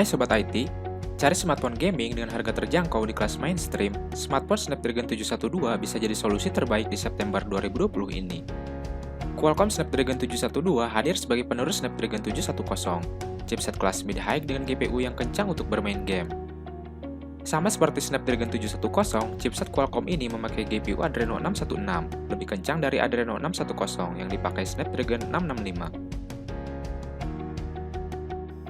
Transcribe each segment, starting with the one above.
Hai Sobat IT, cari smartphone gaming dengan harga terjangkau di kelas mainstream, smartphone Snapdragon 712 bisa jadi solusi terbaik di September 2020 ini. Qualcomm Snapdragon 712 hadir sebagai penerus Snapdragon 710, chipset kelas mid-high dengan GPU yang kencang untuk bermain game. Sama seperti Snapdragon 710, chipset Qualcomm ini memakai GPU Adreno 616, lebih kencang dari Adreno 610 yang dipakai Snapdragon 665.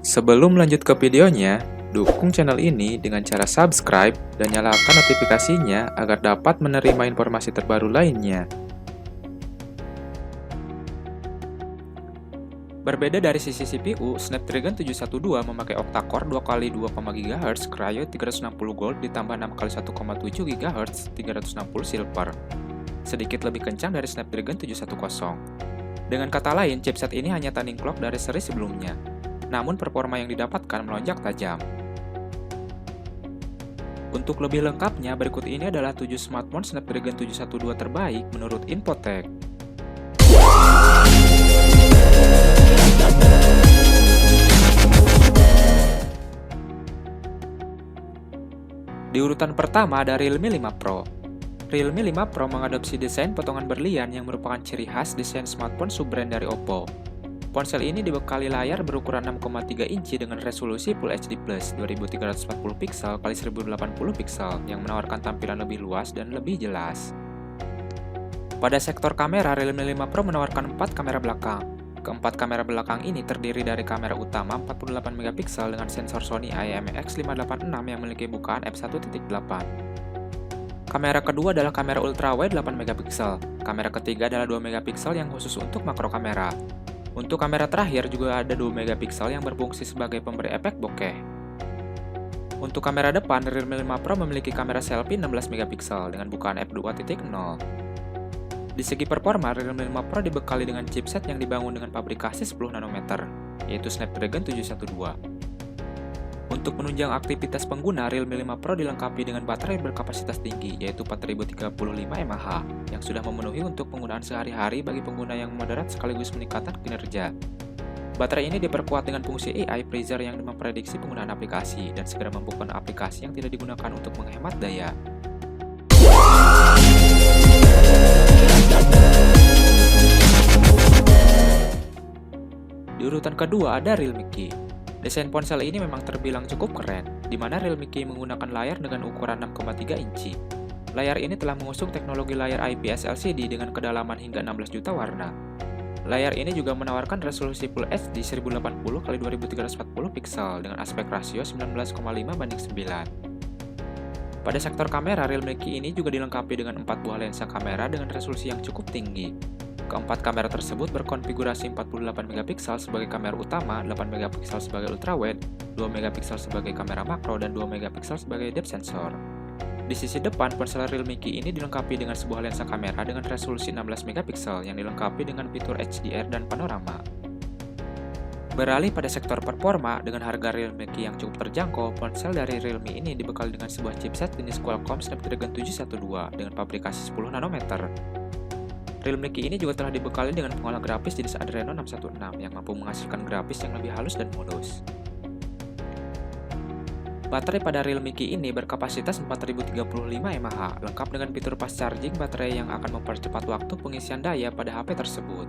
Sebelum lanjut ke videonya, dukung channel ini dengan cara subscribe dan nyalakan notifikasinya agar dapat menerima informasi terbaru lainnya. Berbeda dari sisi CPU, Snapdragon 712 memakai octa-core 2x2,2 GHz Kryo 360 Gold ditambah 6x1,7 GHz 360 Silver. Sedikit lebih kencang dari Snapdragon 710. Dengan kata lain, chipset ini hanya tanding clock dari seri sebelumnya. Namun performa yang didapatkan melonjak tajam. Untuk lebih lengkapnya, berikut ini adalah 7 smartphone Snapdragon 712 terbaik menurut Infotech. Di urutan pertama ada Realme 5 Pro. Realme 5 Pro mengadopsi desain potongan berlian yang merupakan ciri khas desain smartphone sub-brand dari Oppo. Ponsel ini dibekali layar berukuran 6,3 inci dengan resolusi Full HD+ 2340 pixel x 1080 pixel yang menawarkan tampilan lebih luas dan lebih jelas. Pada sektor kamera, Realme 5 Pro menawarkan 4 kamera belakang. Keempat kamera belakang ini terdiri dari kamera utama 48 megapiksel dengan sensor Sony IMX586 yang memiliki bukaan f1.8. Kamera kedua adalah kamera ultrawide 8 megapiksel. Kamera ketiga adalah 2 megapiksel yang khusus untuk makro kamera. Untuk kamera terakhir juga ada 2 megapiksel yang berfungsi sebagai pemberi efek bokeh. Untuk kamera depan, Realme 5 Pro memiliki kamera selfie 16 megapiksel dengan bukaan f2.0. Di segi performa, Realme 5 Pro dibekali dengan chipset yang dibangun dengan pabrikasi 10 nanometer, yaitu Snapdragon 712. Untuk menunjang aktivitas pengguna, Realme 5 Pro dilengkapi dengan baterai berkapasitas tinggi, yaitu 4035 mAh, yang sudah memenuhi untuk penggunaan sehari-hari bagi pengguna yang moderat sekaligus meningkatkan kinerja. Baterai ini diperkuat dengan fungsi AI Freezer yang memprediksi penggunaan aplikasi dan segera membuka aplikasi yang tidak digunakan untuk menghemat daya. Di urutan kedua ada Realme Key. Desain ponsel ini memang terbilang cukup keren, di mana Realme Key menggunakan layar dengan ukuran 6,3 inci. Layar ini telah mengusung teknologi layar IPS LCD dengan kedalaman hingga 16 juta warna. Layar ini juga menawarkan resolusi Full HD 1080x2340 pixel dengan aspek rasio 19,5:9. Pada sektor kamera, Realme Key ini juga dilengkapi dengan 4 buah lensa kamera dengan resolusi yang cukup tinggi. Keempat kamera tersebut berkonfigurasi 48 megapiksel sebagai kamera utama, 8 megapiksel sebagai ultrawide, 2 megapiksel sebagai kamera makro, dan 2 megapiksel sebagai depth sensor. Di sisi depan, ponsel Realme Key ini dilengkapi dengan sebuah lensa kamera dengan resolusi 16 megapiksel yang dilengkapi dengan fitur HDR dan panorama. Beralih pada sektor performa, dengan harga Realme Key yang cukup terjangkau, ponsel dari Realme ini dibekali dengan sebuah chipset jenis Qualcomm Snapdragon 712 dengan pabrikasi 10 nanometer. Realme Key ini juga telah dibekali dengan pengolah grafis jenis Adreno 616 yang mampu menghasilkan grafis yang lebih halus dan mulus. Baterai pada Realme Key ini berkapasitas 4035 mAh, lengkap dengan fitur fast charging baterai yang akan mempercepat waktu pengisian daya pada HP tersebut.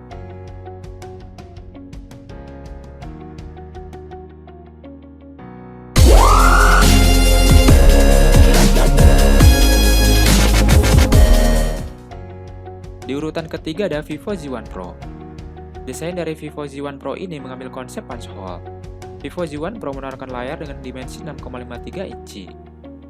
Di urutan ketiga ada Vivo Z1 Pro. Desain dari Vivo Z1 Pro ini mengambil konsep punch hole. Vivo Z1 Pro menawarkan layar dengan dimensi 6,53 inci.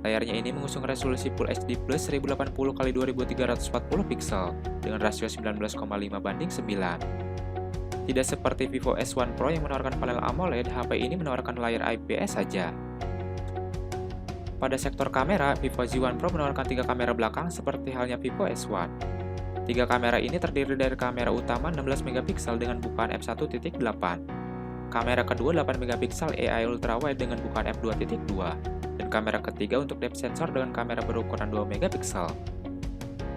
Layarnya ini mengusung resolusi Full HD+ 1080x2340 pixel dengan rasio 19,5:9. Tidak seperti Vivo S1 Pro yang menawarkan panel AMOLED, HP ini menawarkan layar IPS saja. Pada sektor kamera, Vivo Z1 Pro menawarkan 3 kamera belakang seperti halnya Vivo S1. 3 kamera ini terdiri dari kamera utama 16 megapiksel dengan bukaan f1.8. Kamera kedua 8 megapiksel AI ultrawide dengan bukaan f2.2 dan kamera ketiga untuk depth sensor dengan kamera berukuran 2 megapiksel.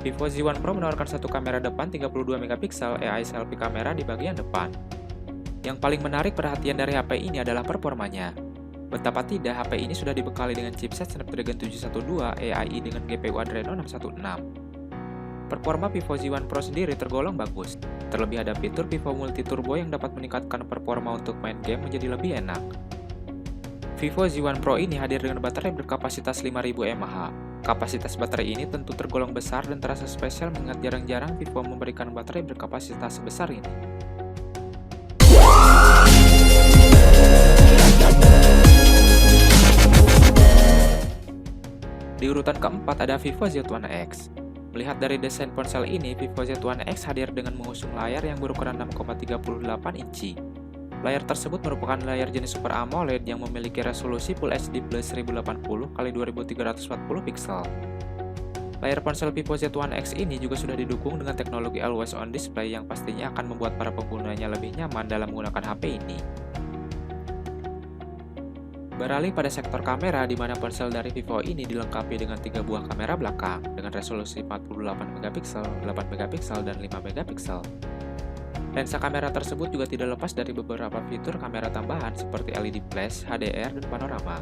Vivo Z1 Pro menawarkan satu kamera depan 32 megapiksel AI selfie kamera di bagian depan. Yang paling menarik perhatian dari HP ini adalah performanya. Betapa tidak, HP ini sudah dibekali dengan chipset Snapdragon 712 AI dengan GPU Adreno 616. Performa Vivo Z1 Pro sendiri tergolong bagus, terlebih ada fitur Vivo Multi Turbo yang dapat meningkatkan performa untuk main game menjadi lebih enak. Vivo Z1 Pro ini hadir dengan baterai berkapasitas 5000 mAh. Kapasitas baterai ini tentu tergolong besar dan terasa spesial mengingat jarang-jarang Vivo memberikan baterai berkapasitas sebesar ini. Di urutan keempat ada Vivo Z1 X. Melihat dari desain ponsel ini, Vivo Z1 X hadir dengan mengusung layar yang berukuran 6,38 inci. Layar tersebut merupakan layar jenis Super AMOLED yang memiliki resolusi Full HD Plus 1080x2340 pixel. Layar ponsel Vivo Z1 X ini juga sudah didukung dengan teknologi Always On Display yang pastinya akan membuat para penggunanya lebih nyaman dalam menggunakan HP ini. Beralih pada sektor kamera, di mana ponsel dari Vivo ini dilengkapi dengan 3 buah kamera belakang dengan resolusi 48 megapiksel, 8 megapiksel, dan 5 megapiksel. Lensa kamera tersebut juga tidak lepas dari beberapa fitur kamera tambahan seperti LED flash, HDR, dan panorama.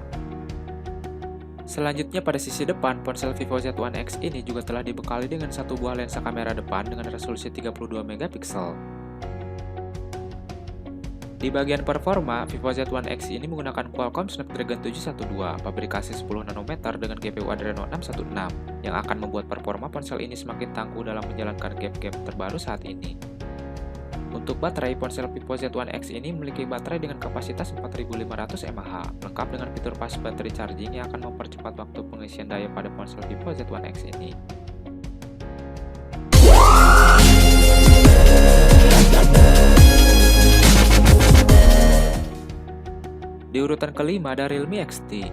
Selanjutnya pada sisi depan, ponsel Vivo Z1 X ini juga telah dibekali dengan satu buah lensa kamera depan dengan resolusi 32 megapiksel. Di bagian performa, Vivo Z1 X ini menggunakan Qualcomm Snapdragon 712, pabrikasi 10 nanometer dengan GPU Adreno 616, yang akan membuat performa ponsel ini semakin tangguh dalam menjalankan game-game terbaru saat ini. Untuk baterai, ponsel Vivo Z1 X ini memiliki baterai dengan kapasitas 4500 mAh, lengkap dengan fitur fast battery charging yang akan mempercepat waktu pengisian daya pada ponsel Vivo Z1 X ini. Di urutan kelima ada Realme XT.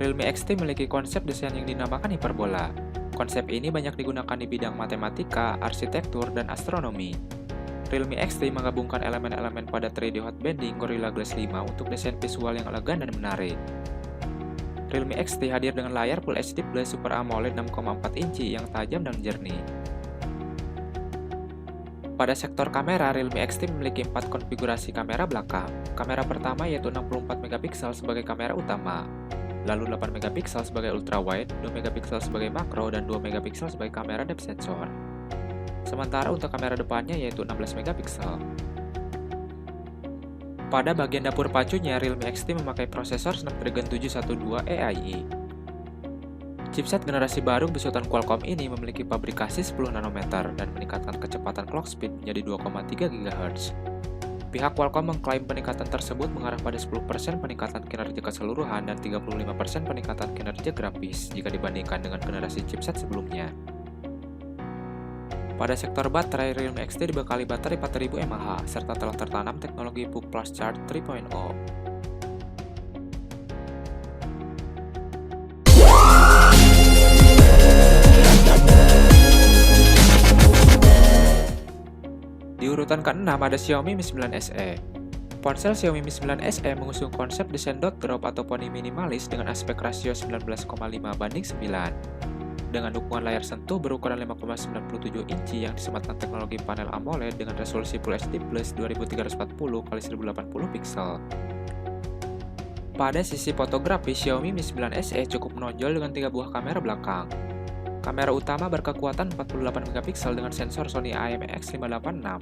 Realme XT memiliki konsep desain yang dinamakan hiperbola. Konsep ini banyak digunakan di bidang matematika, arsitektur, dan astronomi. Realme XT menggabungkan elemen-elemen pada 3D hot bending Gorilla Glass 5 untuk desain visual yang elegan dan menarik. Realme XT hadir dengan layar Full HD Plus Super AMOLED 6,4 inci yang tajam dan jernih. Pada sektor kamera, Realme XT memiliki 4 konfigurasi kamera belakang. Kamera pertama yaitu 64 megapiksel sebagai kamera utama, lalu 8 megapiksel sebagai ultrawide, 2 megapiksel sebagai makro, dan 2 megapiksel sebagai kamera depth sensor. Sementara untuk kamera depannya yaitu 16 megapiksel. Pada bagian dapur pacunya, Realme XT memakai prosesor Snapdragon 712 AI. Chipset generasi baru besutan Qualcomm ini memiliki pabrikasi 10 nanometer dan meningkatkan kecepatan clock speed menjadi 2,3 GHz. Pihak Qualcomm mengklaim peningkatan tersebut mengarah pada 10% peningkatan kinerja keseluruhan dan 35% peningkatan kinerja grafis jika dibandingkan dengan generasi chipset sebelumnya. Pada sektor baterai, Realme XT dibekali baterai 4000 mAh serta telah tertanam teknologi PUC Plus Charge 3.0. Di urutan ke-6 ada Xiaomi Mi 9 SE. Ponsel Xiaomi Mi 9 SE mengusung konsep desain dot drop atau poni minimalis dengan aspek rasio 19,5:9. Dengan dukungan layar sentuh berukuran 5,97 inci yang disematkan teknologi panel AMOLED dengan resolusi Full HD Plus 2340x1080 pixel. Pada sisi fotografi, Xiaomi Mi 9 SE cukup menonjol dengan 3 buah kamera belakang. Kamera utama berkekuatan 48 megapiksel dengan sensor Sony IMX586.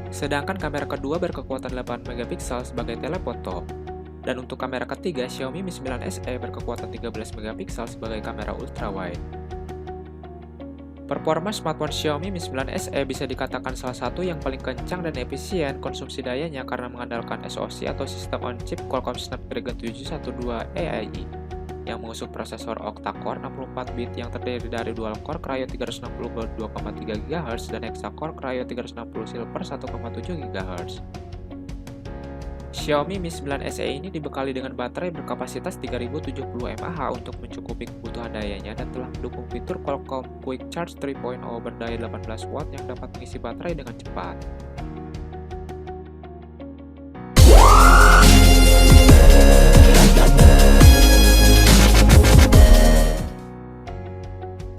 Sedangkan kamera kedua berkekuatan 8 megapiksel sebagai telefoto. Dan untuk kamera ketiga, Xiaomi Mi 9 SE berkekuatan 13 megapiksel sebagai kamera ultrawide. Performa smartphone Xiaomi Mi 9 SE bisa dikatakan salah satu yang paling kencang dan efisien konsumsi dayanya karena mengandalkan SoC atau sistem on-chip Qualcomm Snapdragon 712 AI yang mengusung prosesor octa-core 64-bit yang terdiri dari dual-core Kryo 360 Gold 2,3 GHz dan hexa-core Kryo 360 Silver 1,7 GHz. Xiaomi Mi 9 SE ini dibekali dengan baterai berkapasitas 3070 mAh untuk mencukupi kebutuhan dayanya dan telah mendukung fitur Qualcomm Quick Charge 3.0 berdaya 18 watt yang dapat mengisi baterai dengan cepat.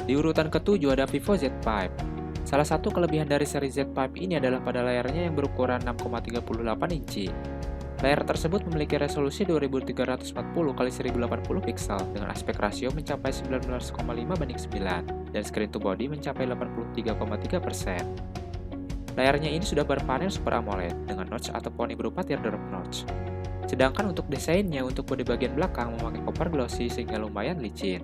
Di urutan ke-7 ada Vivo Z5. Salah satu kelebihan dari seri Z5 ini adalah pada layarnya yang berukuran 6,38 inci. Layar tersebut memiliki resolusi 2340x1080 piksel dengan aspek rasio mencapai 19,5:9 dan screen to body mencapai 83,3%. Layarnya ini sudah berpanel Super AMOLED dengan notch atau poni berupa teardrop notch. Sedangkan untuk desainnya untuk bodi bagian belakang memakai copper glossy sehingga lumayan licin.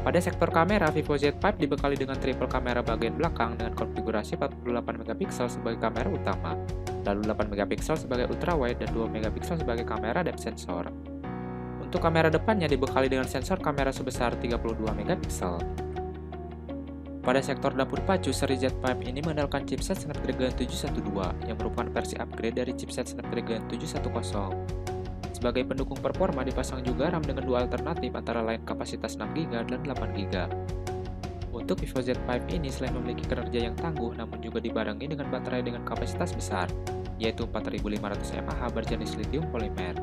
Pada sektor kamera, Vivo Z5 dibekali dengan triple kamera bagian belakang dengan konfigurasi 48 megapiksel sebagai kamera utama, lalu 8 megapiksel sebagai ultrawide dan 2 megapiksel sebagai kamera depth sensor. Untuk kamera depannya dibekali dengan sensor kamera sebesar 32 megapiksel. Pada sektor dapur pacu, seri Z5 ini mengandalkan chipset Snapdragon 712 yang merupakan versi upgrade dari chipset Snapdragon 710. Sebagai pendukung performa dipasang juga RAM dengan dua alternatif antara lain kapasitas 6GB dan 8GB. Untuk Vivo Z5 ini selain memiliki kinerja yang tangguh namun juga dibarengi dengan baterai dengan kapasitas besar, yaitu 4500 mAh berjenis lithium polimer.